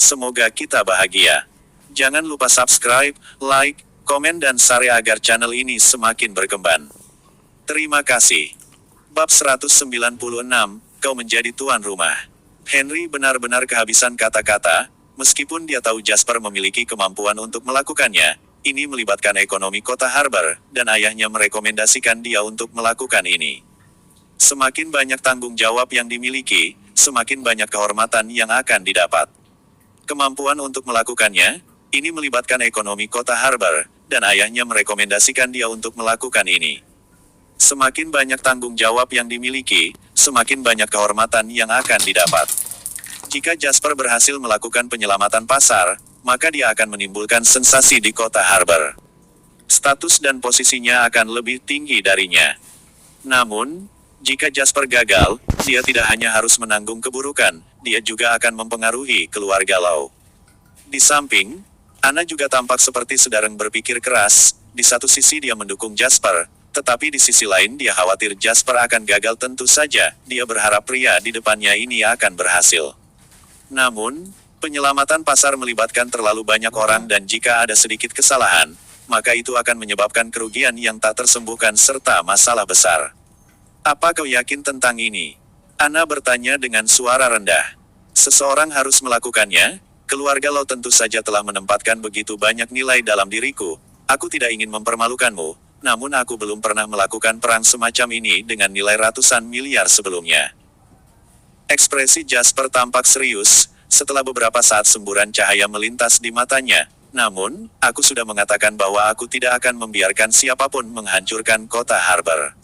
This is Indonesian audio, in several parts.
Semoga kita bahagia. Jangan lupa subscribe, like, komen dan share agar channel ini semakin berkembang. Terima kasih. Bab 196, Kau menjadi tuan rumah. Henry benar-benar kehabisan kata-kata, meskipun dia tahu Jasper memiliki kemampuan untuk melakukannya. Ini melibatkan ekonomi kota Harbor, dan ayahnya merekomendasikan dia untuk melakukan ini. Semakin banyak tanggung jawab yang dimiliki, semakin banyak kehormatan yang akan didapat. Kemampuan untuk melakukannya, ini melibatkan ekonomi kota Harbor, dan ayahnya merekomendasikan dia untuk melakukan ini. Semakin banyak tanggung jawab yang dimiliki, semakin banyak kehormatan yang akan didapat. Jika Jasper berhasil melakukan penyelamatan pasar, maka dia akan menimbulkan sensasi di kota Harbor. Status dan posisinya akan lebih tinggi darinya. Namun, jika Jasper gagal, dia tidak hanya harus menanggung keburukan, dia juga akan mempengaruhi keluarga Lau. Di samping, Anna juga tampak seperti sedang berpikir keras. Di satu sisi dia mendukung Jasper, tetapi di sisi lain dia khawatir Jasper akan gagal. Tentu saja, dia berharap pria di depannya ini akan berhasil. Namun, penyelamatan pasar melibatkan terlalu banyak orang dan jika ada sedikit kesalahan, maka itu akan menyebabkan kerugian yang tak tersembuhkan serta masalah besar. Apa kau yakin tentang ini? Anna bertanya dengan suara rendah. Seseorang harus melakukannya. Keluarga Lau tentu saja telah menempatkan begitu banyak nilai dalam diriku. Aku tidak ingin mempermalukanmu, namun aku belum pernah melakukan perang semacam ini dengan nilai ratusan miliar sebelumnya. Ekspresi Jasper tampak serius, setelah beberapa saat semburan cahaya melintas di matanya. Namun, aku sudah mengatakan bahwa aku tidak akan membiarkan siapapun menghancurkan kota Harbor.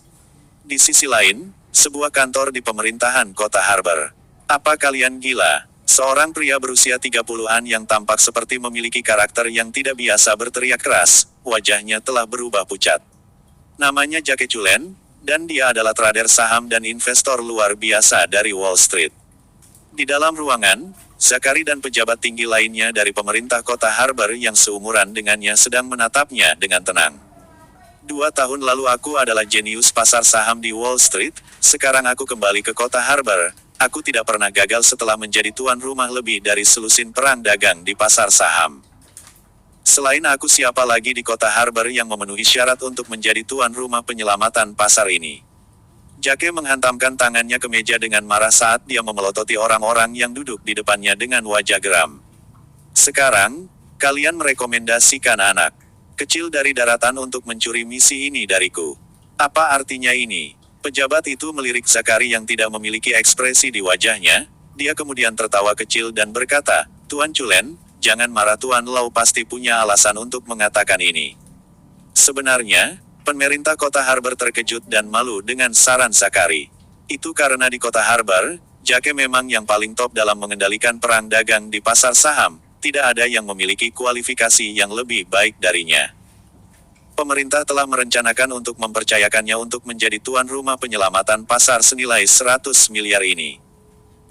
Di sisi lain, sebuah kantor di pemerintahan kota Harbor. Apa kalian gila? Seorang pria berusia 30-an yang tampak seperti memiliki karakter yang tidak biasa berteriak keras, wajahnya telah berubah pucat. Namanya Jake Cullen, dan dia adalah trader saham dan investor luar biasa dari Wall Street. Di dalam ruangan, Zachary dan pejabat tinggi lainnya dari pemerintah kota Harbor yang seumuran dengannya sedang menatapnya dengan tenang. 2 tahun lalu aku adalah jenius pasar saham di Wall Street, sekarang aku kembali ke kota Harbor. Aku tidak pernah gagal setelah menjadi tuan rumah lebih dari selusin perang dagang di pasar saham. Selain aku, siapa lagi di kota Harbor yang memenuhi syarat untuk menjadi tuan rumah penyelamatan pasar ini? Jake menghantamkan tangannya ke meja dengan marah saat dia memelototi orang-orang yang duduk di depannya dengan wajah geram. Sekarang, kalian merekomendasikan anak kecil dari daratan untuk mencuri misi ini dariku. Apa artinya ini? Pejabat itu melirik Zachary yang tidak memiliki ekspresi di wajahnya. Dia kemudian tertawa kecil dan berkata, Tuan Cullen, jangan marah, Tuan Lau pasti punya alasan untuk mengatakan ini. Sebenarnya, pemerintah kota Harbor terkejut dan malu dengan saran Zachary. Itu karena di kota Harbor, Jake memang yang paling top dalam mengendalikan perang dagang di pasar saham. Tidak ada yang memiliki kualifikasi yang lebih baik darinya. Pemerintah telah merencanakan untuk mempercayakannya untuk menjadi tuan rumah penyelamatan pasar senilai 100 miliar ini.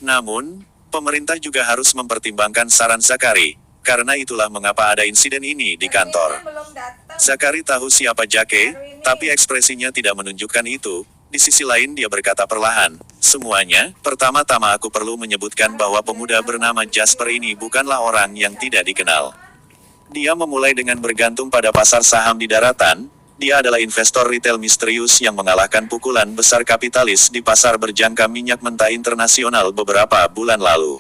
Namun, pemerintah juga harus mempertimbangkan saran Zachary, karena itulah mengapa ada insiden ini di kantor. Zachary tahu siapa Jake, tapi ekspresinya tidak menunjukkan itu. Di sisi lain dia berkata perlahan, semuanya, pertama-tama aku perlu menyebutkan bahwa pemuda bernama Jasper ini bukanlah orang yang tidak dikenal. Dia memulai dengan bergantung pada pasar saham di daratan. Dia adalah investor retail misterius yang mengalahkan pukulan besar kapitalis di pasar berjangka minyak mentah internasional beberapa bulan lalu.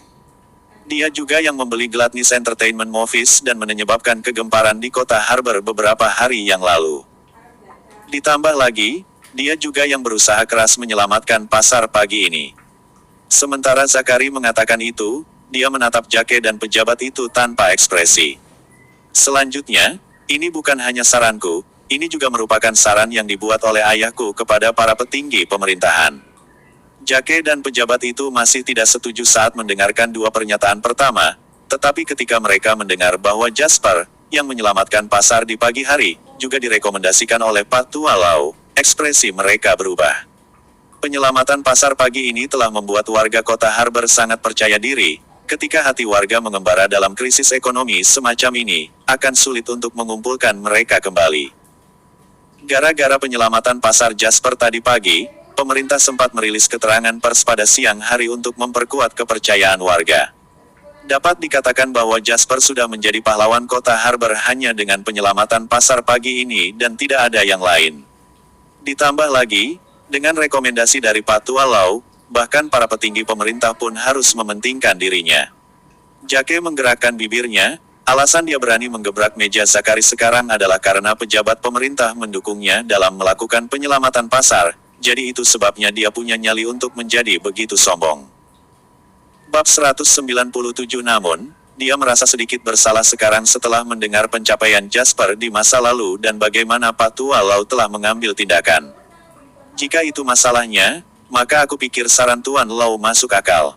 Dia juga yang membeli Gladness Entertainment Movies dan menyebabkan kegemparan di kota Harbor beberapa hari yang lalu. Ditambah lagi, dia juga yang berusaha keras menyelamatkan pasar pagi ini. Sementara Zachary mengatakan itu, dia menatap Jake dan pejabat itu tanpa ekspresi. Selanjutnya, ini bukan hanya saranku, ini juga merupakan saran yang dibuat oleh ayahku kepada para petinggi pemerintahan. Jake dan pejabat itu masih tidak setuju saat mendengarkan dua pernyataan pertama, tetapi ketika mereka mendengar bahwa Jasper, yang menyelamatkan pasar di pagi hari, juga direkomendasikan oleh Pak Tua Lau, ekspresi mereka berubah. Penyelamatan pasar pagi ini telah membuat warga kota Harbor sangat percaya diri. Ketika hati warga mengembara dalam krisis ekonomi semacam ini, akan sulit untuk mengumpulkan mereka kembali. Gara-gara penyelamatan pasar Jasper tadi pagi, pemerintah sempat merilis keterangan pers pada siang hari untuk memperkuat kepercayaan warga. Dapat dikatakan bahwa Jasper sudah menjadi pahlawan kota Harbor hanya dengan penyelamatan pasar pagi ini dan tidak ada yang lain. Ditambah lagi, dengan rekomendasi dari Patua Lau, bahkan para petinggi pemerintah pun harus mementingkan dirinya. Jake menggerakkan bibirnya, alasan dia berani menggebrak meja Zakari sekarang adalah karena pejabat pemerintah mendukungnya dalam melakukan penyelamatan pasar, jadi itu sebabnya dia punya nyali untuk menjadi begitu sombong. Bab 197 namun, dia merasa sedikit bersalah sekarang setelah mendengar pencapaian Jasper di masa lalu dan bagaimana Patua Lau telah mengambil tindakan. Jika itu masalahnya, maka aku pikir saran Tuan Lau masuk akal.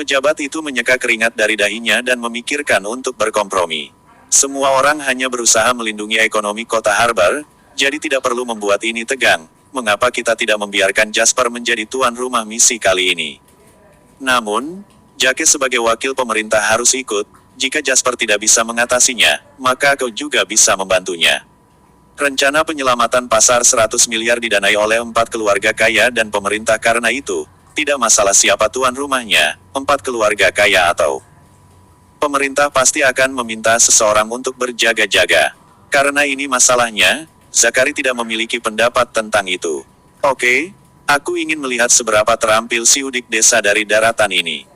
Pejabat itu menyeka keringat dari dahinya dan memikirkan untuk berkompromi. Semua orang hanya berusaha melindungi ekonomi kota Harbor, jadi tidak perlu membuat ini tegang. Mengapa kita tidak membiarkan Jasper menjadi tuan rumah misi kali ini? Namun, Jake sebagai wakil pemerintah harus ikut. Jika Jasper tidak bisa mengatasinya, maka kau juga bisa membantunya. Rencana penyelamatan pasar 100 miliar didanai oleh 4 keluarga kaya dan pemerintah karena itu, tidak masalah siapa tuan rumahnya, 4 keluarga kaya atau pemerintah pasti akan meminta seseorang untuk berjaga-jaga. Karena ini masalahnya, Zakari tidak memiliki pendapat tentang itu. Oke, aku ingin melihat seberapa terampil si udik desa dari daratan ini.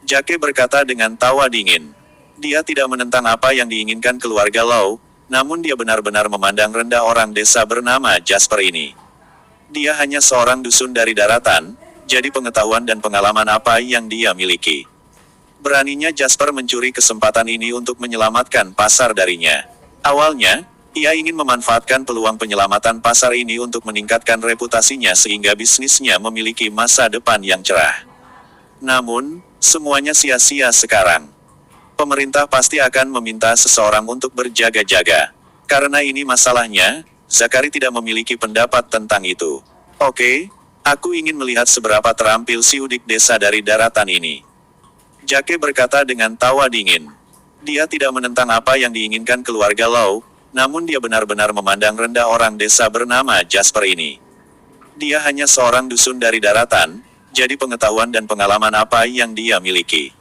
Jake berkata dengan tawa dingin. Dia tidak menentang apa yang diinginkan keluarga Lau, namun dia benar-benar memandang rendah orang desa bernama Jasper ini. Dia hanya seorang dusun dari daratan, jadi pengetahuan dan pengalaman apa yang dia miliki. Beraninya Jasper mencuri kesempatan ini untuk menyelamatkan pasar darinya. Awalnya, ia ingin memanfaatkan peluang penyelamatan pasar ini untuk meningkatkan reputasinya sehingga bisnisnya memiliki masa depan yang cerah. Namun, semuanya sia-sia sekarang. Pemerintah pasti akan meminta seseorang untuk berjaga-jaga. Karena ini masalahnya, Zakari tidak memiliki pendapat tentang itu. Oke, aku ingin melihat seberapa terampil si udik desa dari daratan ini. Jake berkata dengan tawa dingin. Dia tidak menentang apa yang diinginkan keluarga Lau, namun dia benar-benar memandang rendah orang desa bernama Jasper ini. Dia hanya seorang dusun dari daratan, jadi pengetahuan dan pengalaman apa yang dia miliki.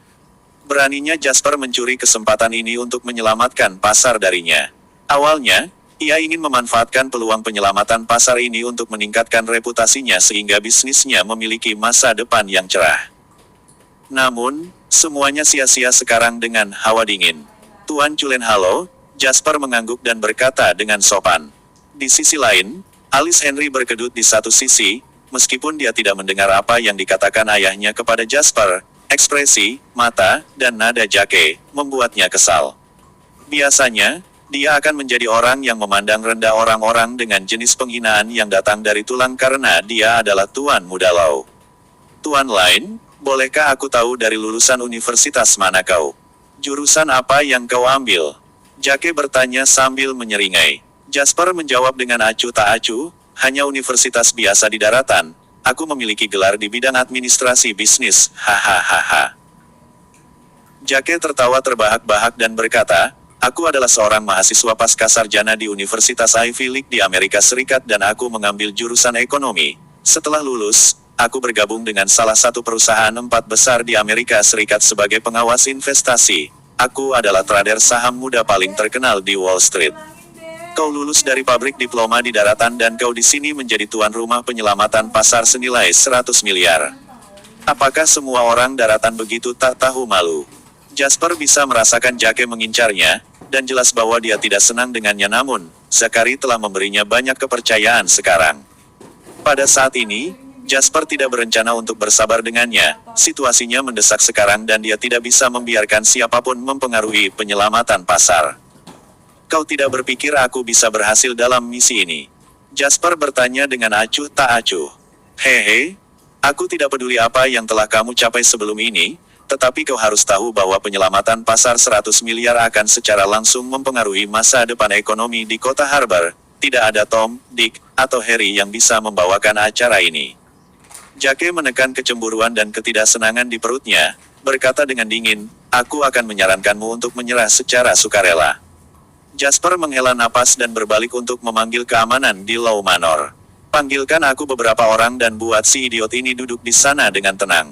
Beraninya Jasper mencuri kesempatan ini untuk menyelamatkan pasar darinya. Awalnya, ia ingin memanfaatkan peluang penyelamatan pasar ini untuk meningkatkan reputasinya sehingga bisnisnya memiliki masa depan yang cerah. Namun, semuanya sia-sia sekarang dengan hawa dingin. Tuan Culen halo, Jasper mengangguk dan berkata dengan sopan. Di sisi lain, alis Henry berkedut di satu sisi, meskipun dia tidak mendengar apa yang dikatakan ayahnya kepada Jasper, ekspresi, mata, dan nada Jake membuatnya kesal. Biasanya, dia akan menjadi orang yang memandang rendah orang-orang dengan jenis penghinaan yang datang dari tulang karena dia adalah Tuan Muda Lau. Tuan lain, bolehkah aku tahu dari lulusan universitas mana kau? Jurusan apa yang kau ambil? Jake bertanya sambil menyeringai. Jasper menjawab dengan acuh tak acuh, hanya universitas biasa di daratan. Aku memiliki gelar di bidang administrasi bisnis, hahaha. Jake tertawa terbahak-bahak dan berkata, aku adalah seorang mahasiswa pasca sarjana di Universitas Ivy League di Amerika Serikat dan aku mengambil jurusan ekonomi. Setelah lulus, aku bergabung dengan salah satu perusahaan 4 besar di Amerika Serikat sebagai pengawas investasi. Aku adalah trader saham muda paling terkenal di Wall Street. Kau lulus dari pabrik diploma di daratan dan kau di sini menjadi tuan rumah penyelamatan pasar senilai 100 miliar. Apakah semua orang daratan begitu tak tahu malu? Jasper bisa merasakan Jake mengincarnya, dan jelas bahwa dia tidak senang dengannya namun, Zakari telah memberinya banyak kepercayaan sekarang. Pada saat ini, Jasper tidak berencana untuk bersabar dengannya, situasinya mendesak sekarang dan dia tidak bisa membiarkan siapapun mempengaruhi penyelamatan pasar. Kau tidak berpikir aku bisa berhasil dalam misi ini? Jasper bertanya dengan acuh tak acuh. Hehe, aku tidak peduli apa yang telah kamu capai sebelum ini, tetapi kau harus tahu bahwa penyelamatan pasar 100 miliar akan secara langsung mempengaruhi masa depan ekonomi di kota Harbor. Tidak ada Tom, Dick, atau Harry yang bisa membawakan acara ini. Jake menekan kecemburuan dan ketidaksenangan di perutnya, berkata dengan dingin, aku akan menyarankanmu untuk menyerah secara sukarela. Jasper menghela napas dan berbalik untuk memanggil keamanan di Low Manor. Panggilkan aku beberapa orang dan buat si idiot ini duduk di sana dengan tenang.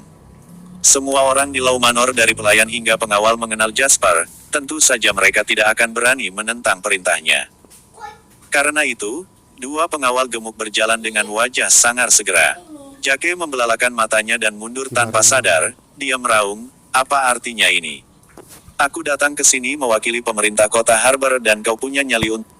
Semua orang di Law Manor dari pelayan hingga pengawal mengenal Jasper, tentu saja mereka tidak akan berani menentang perintahnya. Karena itu, dua pengawal gemuk berjalan dengan wajah sangar segera. Jake membelalakan matanya dan mundur tanpa sadar, dia meraung, apa artinya ini? Aku datang ke sini mewakili pemerintah kota Harbor dan kau punya nyali untuk...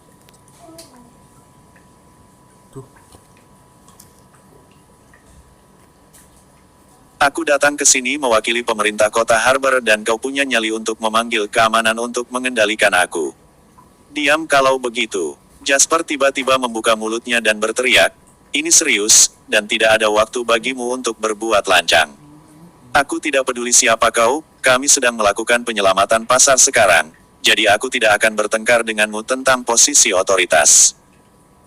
Aku datang ke sini mewakili pemerintah kota Harbor dan kau punya nyali untuk memanggil keamanan untuk mengendalikan aku. Diam kalau begitu. Jasper tiba-tiba membuka mulutnya dan berteriak, ini serius, dan tidak ada waktu bagimu untuk berbuat lancang. Aku tidak peduli siapa kau, kami sedang melakukan penyelamatan pasar sekarang, jadi aku tidak akan bertengkar denganmu tentang posisi otoritas.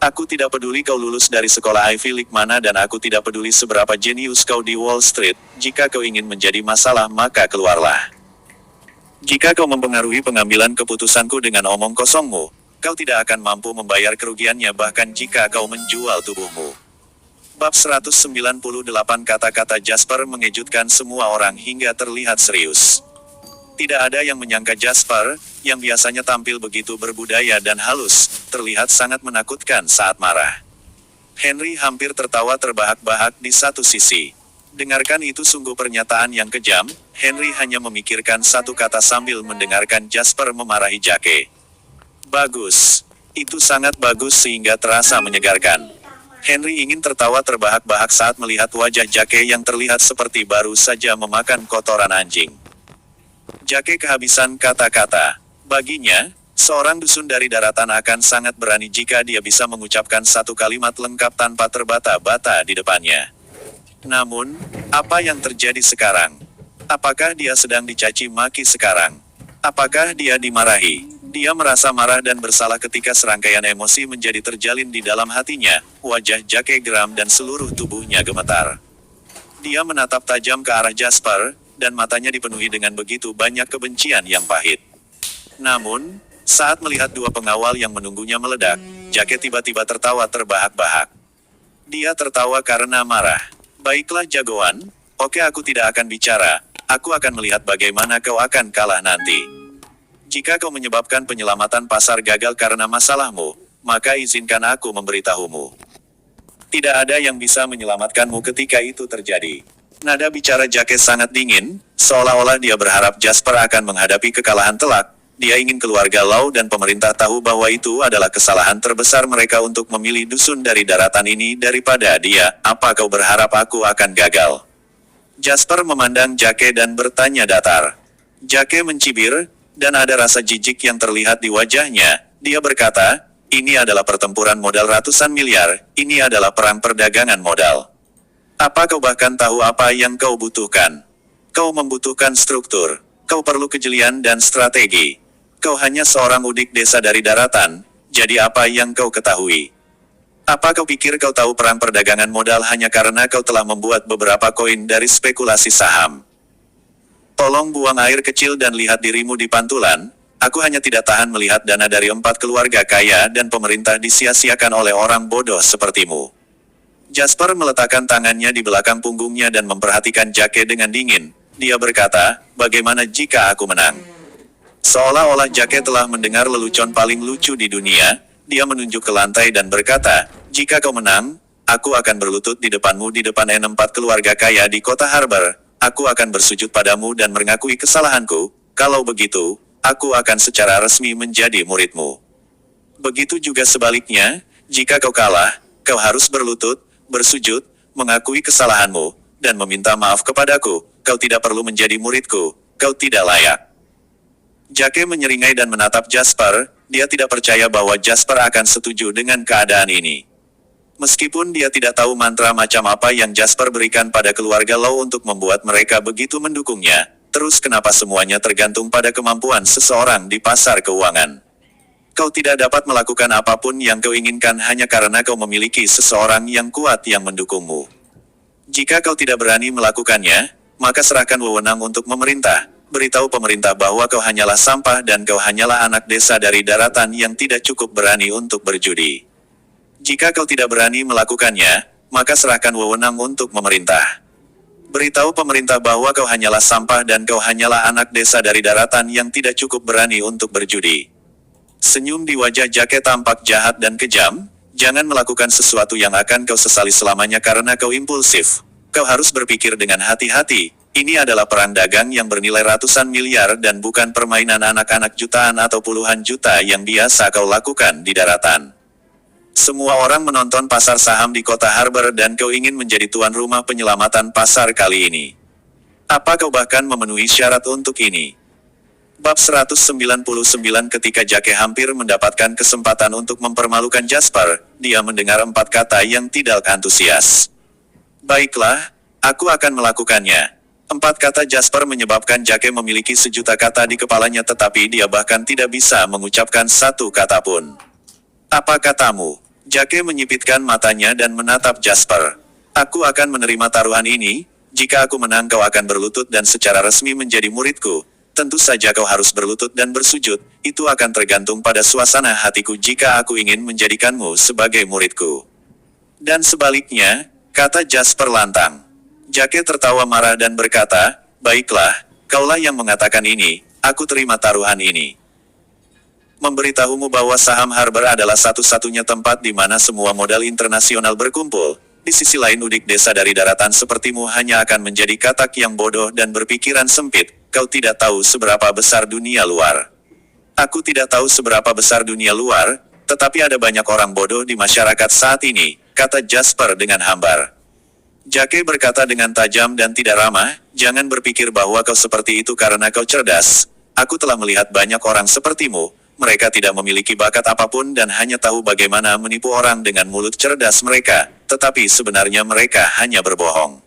Aku tidak peduli kau lulus dari sekolah Ivy League mana dan aku tidak peduli seberapa jenius kau di Wall Street, jika kau ingin menjadi masalah maka keluarlah. Jika kau mempengaruhi pengambilan keputusanku dengan omong kosongmu, kau tidak akan mampu membayar kerugiannya bahkan jika kau menjual tubuhmu. Bab 198 kata-kata Jasper mengejutkan semua orang hingga terlihat serius. Tidak ada yang menyangka Jasper, yang biasanya tampil begitu berbudaya dan halus, terlihat sangat menakutkan saat marah. Henry hampir tertawa terbahak-bahak di satu sisi. Dengarkan itu sungguh pernyataan yang kejam, Henry hanya memikirkan satu kata sambil mendengarkan Jasper memarahi Jake. Bagus. Itu sangat bagus sehingga terasa menyegarkan. Henry ingin tertawa terbahak-bahak saat melihat wajah Jake yang terlihat seperti baru saja memakan kotoran anjing. Jake kehabisan kata-kata. Baginya, seorang dusun dari daratan akan sangat berani jika dia bisa mengucapkan satu kalimat lengkap tanpa terbata-bata di depannya. Namun, apa yang terjadi sekarang? Apakah dia sedang dicaci maki sekarang? Apakah dia dimarahi? Dia merasa marah dan bersalah ketika serangkaian emosi menjadi terjalin di dalam hatinya, wajah Jake geram dan seluruh tubuhnya gemetar. Dia menatap tajam ke arah Jasper, dan matanya dipenuhi dengan begitu banyak kebencian yang pahit. Namun, saat melihat dua pengawal yang menunggunya meledak, Jake tiba-tiba tertawa terbahak-bahak. Dia tertawa karena marah. Baiklah jagoan, oke aku tidak akan bicara, aku akan melihat bagaimana kau akan kalah nanti. Jika kau menyebabkan penyelamatan pasar gagal karena masalahmu, maka izinkan aku memberitahumu. Tidak ada yang bisa menyelamatkanmu ketika itu terjadi. Nada bicara Jake sangat dingin, seolah-olah dia berharap Jasper akan menghadapi kekalahan telak. Dia ingin keluarga Law dan pemerintah tahu bahwa itu adalah kesalahan terbesar mereka untuk memilih dusun dari daratan ini daripada dia. Apa kau berharap aku akan gagal? Jasper memandang Jake dan bertanya datar. Jake mencibir, dan ada rasa jijik yang terlihat di wajahnya. Dia berkata, ini adalah pertempuran modal ratusan miliar, ini adalah perang perdagangan modal. Apa kau bahkan tahu apa yang kau butuhkan? Kau membutuhkan struktur. Kau perlu kejelian dan strategi. Kau hanya seorang udik desa dari daratan, jadi apa yang kau ketahui? Apa kau pikir kau tahu perang perdagangan modal hanya karena kau telah membuat beberapa koin dari spekulasi saham? Tolong buang air kecil dan lihat dirimu di pantulan. Aku hanya tidak tahan melihat dana dari 4 keluarga kaya dan pemerintah disia-siakan oleh orang bodoh sepertimu. Jasper meletakkan tangannya di belakang punggungnya dan memperhatikan Jake dengan dingin. Dia berkata, bagaimana jika aku menang? Seolah-olah Jake telah mendengar lelucon paling lucu di dunia, dia menunjuk ke lantai dan berkata, jika kau menang, aku akan berlutut di depanmu di depan 4 keluarga kaya di kota Harbor, aku akan bersujud padamu dan mengakui kesalahanku, kalau begitu, aku akan secara resmi menjadi muridmu. Begitu juga sebaliknya, jika kau kalah, kau harus berlutut, bersujud, mengakui kesalahanmu, dan meminta maaf kepadaku, kau tidak perlu menjadi muridku, kau tidak layak. Jake menyeringai dan menatap Jasper, dia tidak percaya bahwa Jasper akan setuju dengan keadaan ini. Meskipun dia tidak tahu mantra macam apa yang Jasper berikan pada keluarga Law untuk membuat mereka begitu mendukungnya, terus kenapa semuanya tergantung pada kemampuan seseorang di pasar keuangan. Kau tidak dapat melakukan apapun yang kau inginkan hanya karena kau memiliki seseorang yang kuat yang mendukungmu. Jika kau tidak berani melakukannya, maka serahkan wewenang untuk memerintah. Beritahu pemerintah bahwa kau hanyalah sampah dan kau hanyalah anak desa dari daratan yang tidak cukup berani untuk berjudi. Jika kau tidak berani melakukannya, maka serahkan wewenang untuk memerintah. Beritahu pemerintah bahwa kau hanyalah sampah dan kau hanyalah anak desa dari daratan yang tidak cukup berani untuk berjudi. Senyum di wajah Jake tampak jahat dan kejam. Jangan melakukan sesuatu yang akan kau sesali selamanya karena kau impulsif. Kau harus berpikir dengan hati-hati. Ini adalah perang dagang yang bernilai ratusan miliar dan bukan permainan anak-anak jutaan atau puluhan juta yang biasa kau lakukan di daratan. Semua orang menonton pasar saham di kota Harbor dan kau ingin menjadi tuan rumah penyelamatan pasar kali ini. Apa kau bahkan memenuhi syarat untuk ini? Bab 199. Ketika Jake hampir mendapatkan kesempatan untuk mempermalukan Jasper, dia mendengar 4 kata yang tidak antusias. Baiklah, aku akan melakukannya. 4 kata Jasper menyebabkan Jake memiliki sejuta kata di kepalanya tetapi dia bahkan tidak bisa mengucapkan satu kata pun. Apa katamu? Jake menyipitkan matanya dan menatap Jasper. Aku akan menerima taruhan ini. Jika aku menang kau akan berlutut dan secara resmi menjadi muridku. Tentu saja kau harus berlutut dan bersujud. Itu akan tergantung pada suasana hatiku jika aku ingin menjadikanmu sebagai muridku. Dan sebaliknya, kata Jasper lantang. Jake tertawa marah dan berkata, baiklah, kaulah yang mengatakan ini. Aku terima taruhan ini. Memberitahumu bahwa saham Harbor adalah satu-satunya tempat di mana semua modal internasional berkumpul. Di sisi lain udik desa dari daratan sepertimu hanya akan menjadi katak yang bodoh dan berpikiran sempit. Kau tidak tahu seberapa besar dunia luar. Aku tidak tahu seberapa besar dunia luar, tetapi ada banyak orang bodoh di masyarakat saat ini, kata Jasper dengan hambar. Jake berkata dengan tajam dan tidak ramah, jangan berpikir bahwa kau seperti itu karena kau cerdas. Aku telah melihat banyak orang sepertimu. Mereka tidak memiliki bakat apapun dan hanya tahu bagaimana menipu orang dengan mulut cerdas mereka, tetapi sebenarnya mereka hanya berbohong.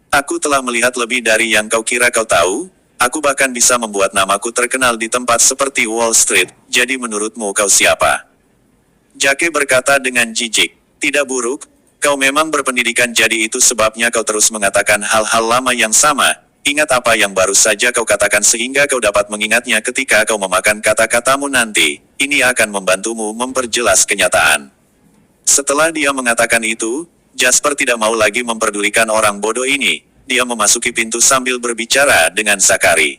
Aku telah melihat lebih dari yang kau kira kau tahu, aku bahkan bisa membuat namaku terkenal di tempat seperti Wall Street, jadi menurutmu kau siapa? Jake berkata dengan jijik, tidak buruk, kau memang berpendidikan jadi itu sebabnya kau terus mengatakan hal-hal lama yang sama. Ingat apa yang baru saja kau katakan sehingga kau dapat mengingatnya ketika kau memakan kata-katamu nanti. Ini akan membantumu memperjelas kenyataan. Setelah dia mengatakan itu, Jasper tidak mau lagi memperdulikan orang bodoh ini. Dia memasuki pintu sambil berbicara dengan Zachary.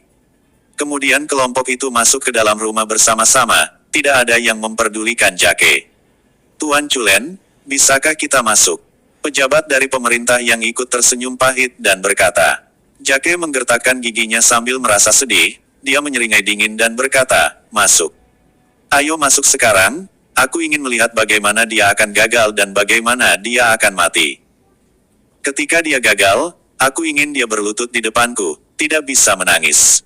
Kemudian kelompok itu masuk ke dalam rumah bersama-sama. Tidak ada yang memperdulikan Jake. Tuan Cullen, bisakah kita masuk? Pejabat dari pemerintah yang ikut tersenyum pahit dan berkata. Jake menggertakkan giginya sambil merasa sedih, dia menyeringai dingin dan berkata, masuk. Ayo masuk sekarang, aku ingin melihat bagaimana dia akan gagal dan bagaimana dia akan mati. Ketika dia gagal, aku ingin dia berlutut di depanku, tidak bisa menangis.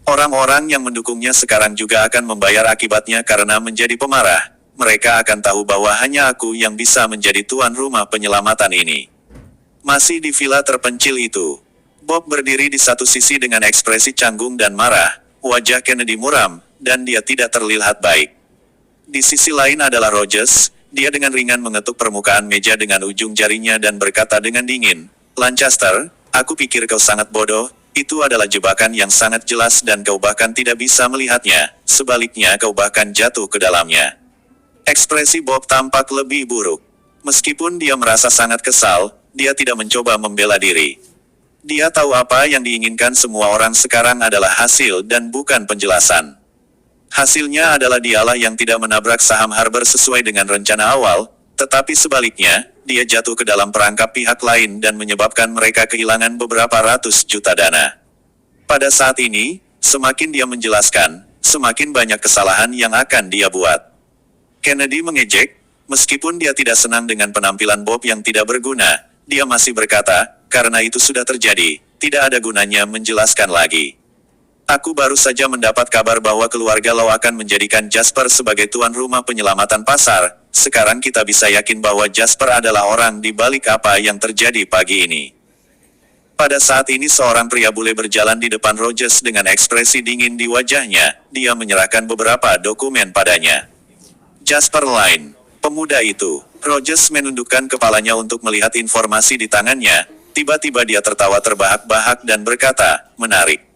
Orang-orang yang mendukungnya sekarang juga akan membayar akibatnya karena menjadi pemarah. Mereka akan tahu bahwa hanya aku yang bisa menjadi tuan rumah penyelamatan ini. Masih di villa terpencil itu. Bob berdiri di satu sisi dengan ekspresi canggung dan marah, wajah Kennedy muram, dan dia tidak terlihat baik. Di sisi lain adalah Rogers, dia dengan ringan mengetuk permukaan meja dengan ujung jarinya dan berkata dengan dingin, Lancaster, aku pikir kau sangat bodoh, itu adalah jebakan yang sangat jelas dan kau bahkan tidak bisa melihatnya, sebaliknya kau bahkan jatuh ke dalamnya. Ekspresi Bob tampak lebih buruk. Meskipun dia merasa sangat kesal, dia tidak mencoba membela diri. Dia tahu apa yang diinginkan semua orang sekarang adalah hasil dan bukan penjelasan. Hasilnya adalah dialah yang tidak menabrak saham Harbor sesuai dengan rencana awal, tetapi sebaliknya, dia jatuh ke dalam perangkap pihak lain dan menyebabkan mereka kehilangan beberapa ratus juta dana. Pada saat ini, semakin dia menjelaskan, semakin banyak kesalahan yang akan dia buat. Kennedy mengejek, meskipun dia tidak senang dengan penampilan Bob yang tidak berguna, dia masih berkata, karena itu sudah terjadi, tidak ada gunanya menjelaskan lagi. Aku baru saja mendapat kabar bahwa keluarga Lau akan menjadikan Jasper sebagai tuan rumah penyelamatan pasar. Sekarang kita bisa yakin bahwa Jasper adalah orang di balik apa yang terjadi pagi ini. Pada saat ini seorang pria bule berjalan di depan Rogers dengan ekspresi dingin di wajahnya. Dia menyerahkan beberapa dokumen padanya. Jasper Line, pemuda itu. Rogers menundukkan kepalanya untuk melihat informasi di tangannya. Tiba-tiba dia tertawa terbahak-bahak dan berkata, menarik.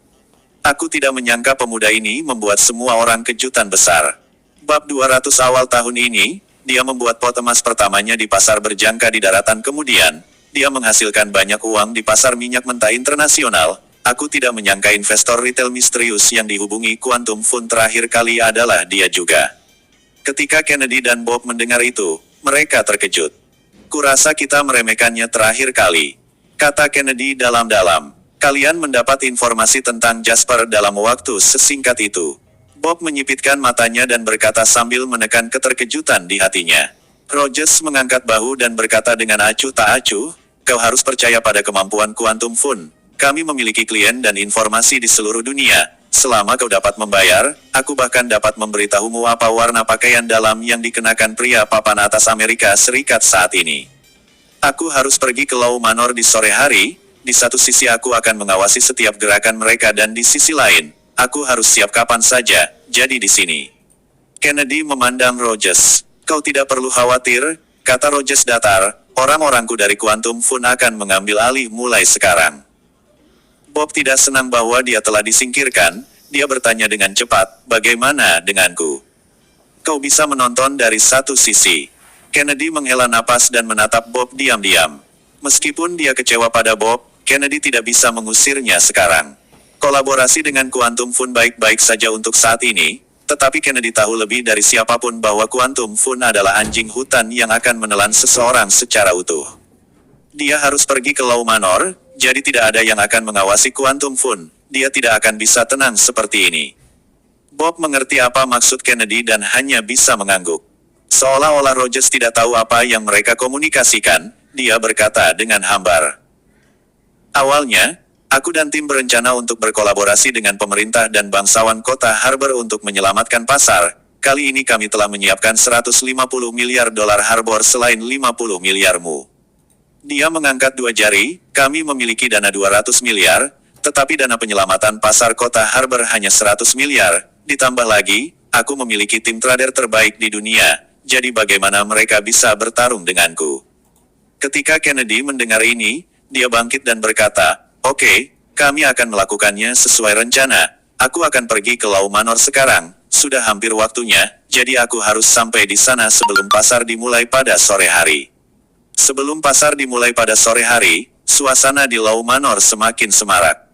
Aku tidak menyangka pemuda ini membuat semua orang kejutan besar. Bab 200 awal tahun ini, dia membuat pot emas pertamanya di pasar berjangka di daratan kemudian, dia menghasilkan banyak uang di pasar minyak mentah internasional. Aku tidak menyangka investor retail misterius yang dihubungi Quantum Fund terakhir kali adalah dia juga. Ketika Kennedy dan Bob mendengar itu, mereka terkejut. Kurasa kita meremehkannya terakhir kali, kata Kennedy dalam-dalam. Kalian mendapat informasi tentang Jasper dalam waktu sesingkat itu. Bob menyipitkan matanya dan berkata sambil menekan keterkejutan di hatinya. Rogers mengangkat bahu dan berkata dengan acuh tak acuh, kau harus percaya pada kemampuan Quantum Fund. Kami memiliki klien dan informasi di seluruh dunia. Selama kau dapat membayar, aku bahkan dapat memberitahumu apa warna pakaian dalam yang dikenakan pria papan atas Amerika Serikat saat ini. Aku harus pergi ke Law Manor di sore hari. Di satu sisi aku akan mengawasi setiap gerakan mereka dan di sisi lain, aku harus siap kapan saja, jadi di sini. Kennedy memandang Rogers. Kau tidak perlu khawatir, kata Rogers datar, orang-orangku dari Quantum Fund akan mengambil alih mulai sekarang. Bob tidak senang bahwa dia telah disingkirkan, dia bertanya dengan cepat, bagaimana denganku? Kau bisa menonton dari satu sisi. Kennedy menghela napas dan menatap Bob diam-diam. Meskipun dia kecewa pada Bob, Kennedy tidak bisa mengusirnya sekarang. Kolaborasi dengan Quantum Fund baik-baik saja untuk saat ini, tetapi Kennedy tahu lebih dari siapapun bahwa Quantum Fund adalah anjing hutan yang akan menelan seseorang secara utuh. Dia harus pergi ke Law Manor, jadi tidak ada yang akan mengawasi Quantum Fund. Dia tidak akan bisa tenang seperti ini. Bob mengerti apa maksud Kennedy dan hanya bisa mengangguk. Seolah-olah Rogers tidak tahu apa yang mereka komunikasikan, dia berkata dengan hambar. Awalnya, aku dan tim berencana untuk berkolaborasi dengan pemerintah dan bangsawan kota Harbor untuk menyelamatkan pasar. Kali ini kami telah menyiapkan 150 miliar dolar Harbor selain 50 miliarmu. Dia mengangkat dua jari, kami memiliki dana 200 miliar, tetapi dana penyelamatan pasar kota Harbor hanya 100 miliar, ditambah lagi, aku memiliki tim trader terbaik di dunia, jadi bagaimana mereka bisa bertarung denganku? Ketika Kennedy mendengar ini, dia bangkit dan berkata, oke, kami akan melakukannya sesuai rencana, aku akan pergi ke Law Manor sekarang, sudah hampir waktunya, jadi aku harus sampai di sana sebelum pasar dimulai pada sore hari. Sebelum pasar dimulai pada sore hari, suasana di Law Manor semakin semarak.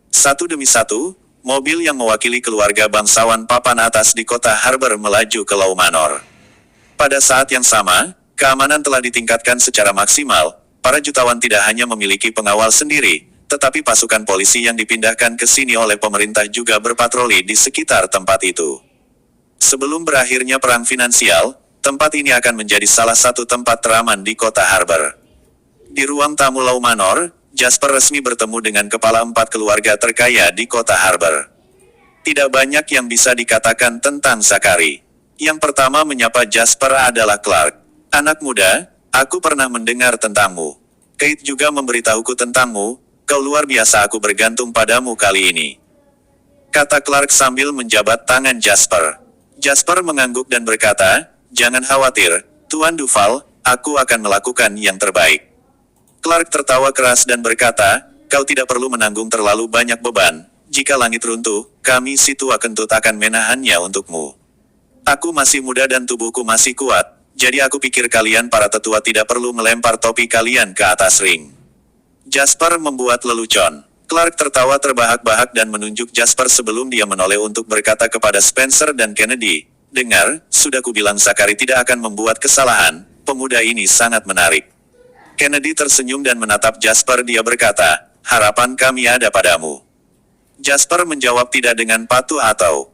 Satu demi satu, mobil yang mewakili keluarga bangsawan papan atas di kota Harbor melaju ke Law Manor. Pada saat yang sama, keamanan telah ditingkatkan secara maksimal, para jutawan tidak hanya memiliki pengawal sendiri, tetapi pasukan polisi yang dipindahkan ke sini oleh pemerintah juga berpatroli di sekitar tempat itu. Sebelum berakhirnya perang finansial, tempat ini akan menjadi salah satu tempat teraman di kota Harbor. Di ruang tamu Law Manor, Jasper resmi bertemu dengan kepala 4 keluarga terkaya di kota Harbor. Tidak banyak yang bisa dikatakan tentang Zachary. Yang pertama menyapa Jasper adalah Clark. Anak muda, aku pernah mendengar tentangmu. Kate juga memberitahuku tentangmu, kau luar biasa, aku bergantung padamu kali ini. Kata Clark sambil menjabat tangan Jasper. Jasper mengangguk dan berkata, jangan khawatir, Tuan Duval, aku akan melakukan yang terbaik. Clark tertawa keras dan berkata, kau tidak perlu menanggung terlalu banyak beban. Jika langit runtuh, kami si tua kentut akan menahannya untukmu. Aku masih muda dan tubuhku masih kuat, jadi aku pikir kalian para tetua tidak perlu melempar topi kalian ke atas ring. Jasper membuat lelucon. Clark tertawa terbahak-bahak dan menunjuk Jasper sebelum dia menoleh untuk berkata kepada Spencer dan Kennedy, dengar, sudah kubilang Zachary tidak akan membuat kesalahan, pemuda ini sangat menarik. Kennedy tersenyum dan menatap Jasper, dia berkata, harapan kami ada padamu. Jasper menjawab tidak dengan patuh atau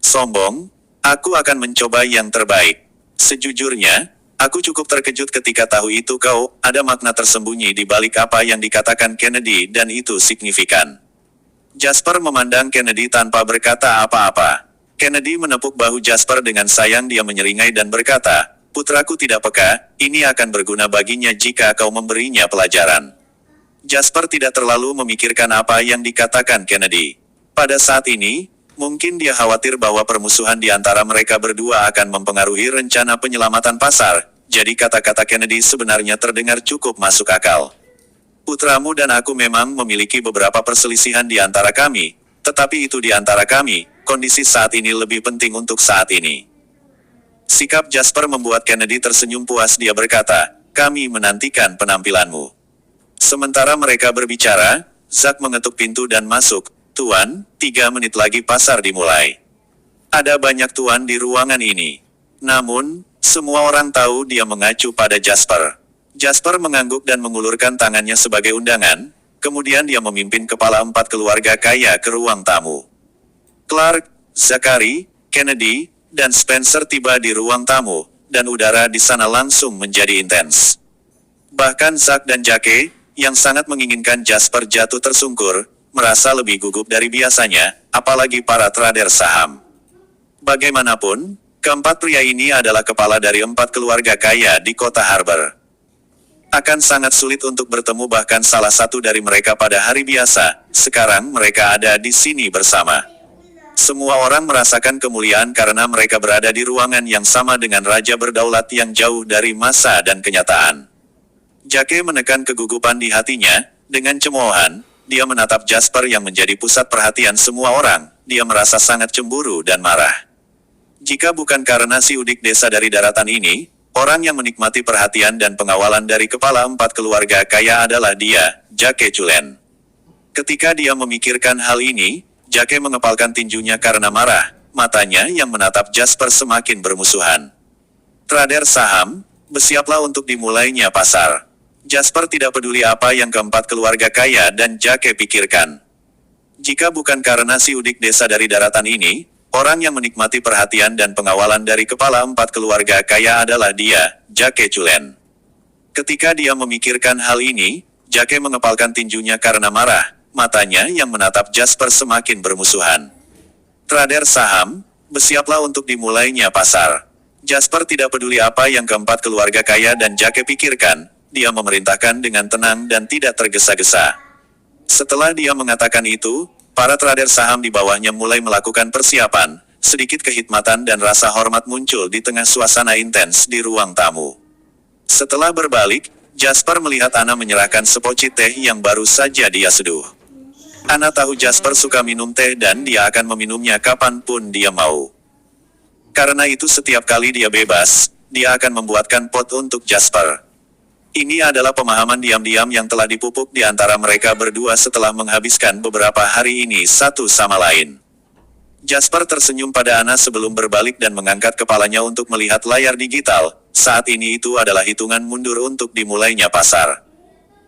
sombong, aku akan mencoba yang terbaik. Sejujurnya, aku cukup terkejut ketika tahu itu kau, ada makna tersembunyi di balik apa yang dikatakan Kennedy dan itu signifikan. Jasper memandang Kennedy tanpa berkata apa-apa. Kennedy menepuk bahu Jasper dengan sayang, dia menyeringai dan berkata, putraku tidak peka, ini akan berguna baginya jika kau memberinya pelajaran. Jasper tidak terlalu memikirkan apa yang dikatakan Kennedy. Pada saat ini, mungkin dia khawatir bahwa permusuhan di antara mereka berdua akan mempengaruhi rencana penyelamatan pasar, jadi kata-kata Kennedy sebenarnya terdengar cukup masuk akal. Putramu dan aku memang memiliki beberapa perselisihan di antara kami, tetapi itu di antara kami, kondisi saat ini lebih penting untuk saat ini. Sikap Jasper membuat Kennedy tersenyum puas, dia berkata, kami menantikan penampilanmu. Sementara mereka berbicara, Zack mengetuk pintu dan masuk. Tuan, 3 menit lagi pasar dimulai. Ada banyak tuan di ruangan ini. Namun, semua orang tahu dia mengacu pada Jasper. Jasper mengangguk dan mengulurkan tangannya sebagai undangan, kemudian dia memimpin kepala 4 keluarga kaya ke ruang tamu. Clark, Zachary, Kennedy, dan Spencer tiba di ruang tamu, dan udara di sana langsung menjadi intens. Bahkan Zack dan Jake, yang sangat menginginkan Jasper jatuh tersungkur, merasa lebih gugup dari biasanya, apalagi para trader saham. Bagaimanapun, keempat pria ini adalah kepala dari 4 keluarga kaya di kota Harbor. Akan sangat sulit untuk bertemu bahkan salah satu dari mereka pada hari biasa, sekarang mereka ada di sini bersama. Semua orang merasakan kemuliaan karena mereka berada di ruangan yang sama dengan raja berdaulat yang jauh dari masa dan kenyataan. Jake menekan kegugupan di hatinya, dengan cemoohan, dia menatap Jasper yang menjadi pusat perhatian semua orang, dia merasa sangat cemburu dan marah. Jika bukan karena si udik desa dari daratan ini, orang yang menikmati perhatian dan pengawalan dari kepala 4 keluarga kaya adalah dia, Jake Culen. Ketika dia memikirkan hal ini, Jake mengepalkan tinjunya karena marah, matanya yang menatap Jasper semakin bermusuhan. Trader saham, bersiaplah untuk dimulainya pasar. Jasper tidak peduli apa yang keempat keluarga kaya dan Jake pikirkan. Jika bukan karena si udik desa dari daratan ini, orang yang menikmati perhatian dan pengawalan dari kepala 4 keluarga kaya adalah dia, Jake Culen. Ketika dia memikirkan hal ini, Jake mengepalkan tinjunya karena marah, matanya yang menatap Jasper semakin bermusuhan. Trader saham, bersiaplah untuk dimulainya pasar. Jasper tidak peduli apa yang keempat keluarga kaya dan Jake pikirkan, dia memerintahkan dengan tenang dan tidak tergesa-gesa. Setelah dia mengatakan itu, para trader saham di bawahnya mulai melakukan persiapan, sedikit kehikmatan dan rasa hormat muncul di tengah suasana intens di ruang tamu. Setelah berbalik, Jasper melihat Anna menyerahkan sepocit teh yang baru saja dia seduh. Anna tahu Jasper suka minum teh dan dia akan meminumnya kapanpun dia mau. Karena itu setiap kali dia bebas, dia akan membuatkan pot untuk Jasper. Ini adalah pemahaman diam-diam yang telah dipupuk di antara mereka berdua setelah menghabiskan beberapa hari ini satu sama lain. Jasper tersenyum pada Anna sebelum berbalik dan mengangkat kepalanya untuk melihat layar digital. Saat ini itu adalah hitungan mundur untuk dimulainya pasar.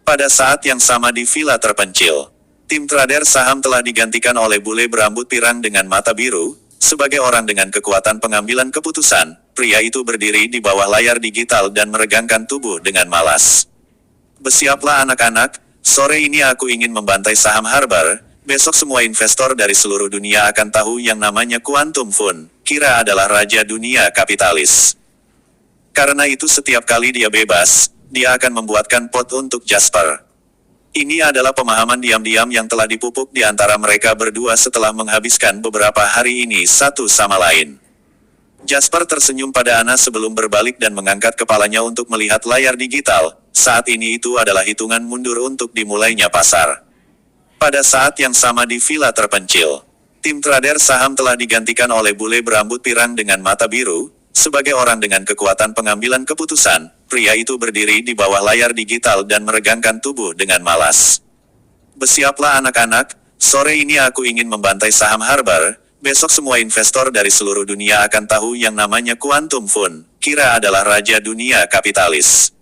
Pada saat yang sama di villa terpencil, tim trader saham telah digantikan oleh bule berambut pirang dengan mata biru. Sebagai orang dengan kekuatan pengambilan keputusan, pria itu berdiri di bawah layar digital dan meregangkan tubuh dengan malas. Bersiaplah anak-anak, sore ini aku ingin membantai saham Harbor. Besok semua investor dari seluruh dunia akan tahu yang namanya Quantum Fund, kira adalah raja dunia kapitalis. Karena itu setiap kali dia bebas, dia akan membuatkan pot untuk Jasper. Ini adalah pemahaman diam-diam yang telah dipupuk di antara mereka berdua setelah menghabiskan beberapa hari ini satu sama lain. Jasper tersenyum pada Anna sebelum berbalik dan mengangkat kepalanya untuk melihat layar digital. Saat ini itu adalah hitungan mundur untuk dimulainya pasar. Pada saat yang sama di villa terpencil, tim trader saham telah digantikan oleh bule berambut pirang dengan mata biru. Sebagai orang dengan kekuatan pengambilan keputusan, pria itu berdiri di bawah layar digital dan meregangkan tubuh dengan malas. Bersiaplah anak-anak, sore ini aku ingin membantai saham Harbor. Besok semua investor dari seluruh dunia akan tahu yang namanya Quantum Fund, kira adalah raja dunia kapitalis.